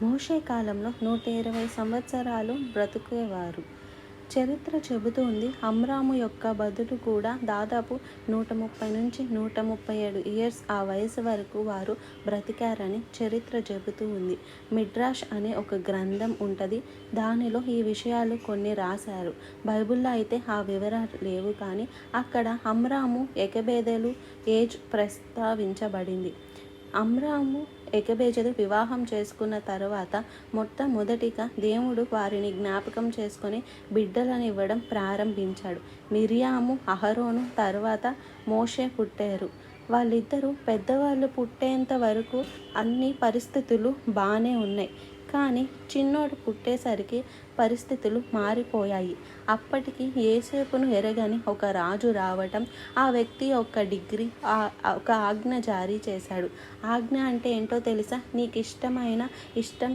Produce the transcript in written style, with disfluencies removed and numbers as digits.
మోషే కాలంలో 120 సంవత్సరాలు బ్రతికేవారు. చరిత్ర చెబుతోంది అమ్రాము యొక్క బదులు కూడా దాదాపు 130 నుంచి 137 ఇయర్స్ ఆ వయసు వరకు వారు బ్రతికారని చరిత్ర చెబుతూ ఉంది. మిడ్రాష్ అనే ఒక గ్రంథం ఉంటుంది. దానిలో ఈ విషయాలు కొన్ని రాశారు. బైబిల్లో అయితే ఆ వివరాలు లేవు, కానీ అక్కడ అమ్రాము ఎకెబెదెలు ఏజ్ ప్రస్తావించబడింది. అమ్రాము ఎకెబెజెదు వివాహం చేసుకున్న తరువాత మొట్టమొదటిగా దేవుడు వారిని జ్ఞాపకం చేసుకొని బిడ్డలనివ్వడం ప్రారంభించాడు. మిరియాము, అహరోను తర్వాత మోషే పుట్టారు. వాళ్ళిద్దరూ పెద్దవాళ్ళు పుట్టేంత వరకు అన్ని పరిస్థితులు బాగానే ఉన్నాయి. కానీ చిన్నోడు పుట్టేసరికి పరిస్థితులు మారిపోయాయి. అప్పటికి యోసేపును ఎరగని ఒక రాజు రావటం, ఆ వ్యక్తి యొక్క డిగ్రీ ఒక ఆజ్ఞ జారీ చేశాడు. ఆజ్ఞ అంటే ఏంటో తెలుసా? నీకు ఇష్టం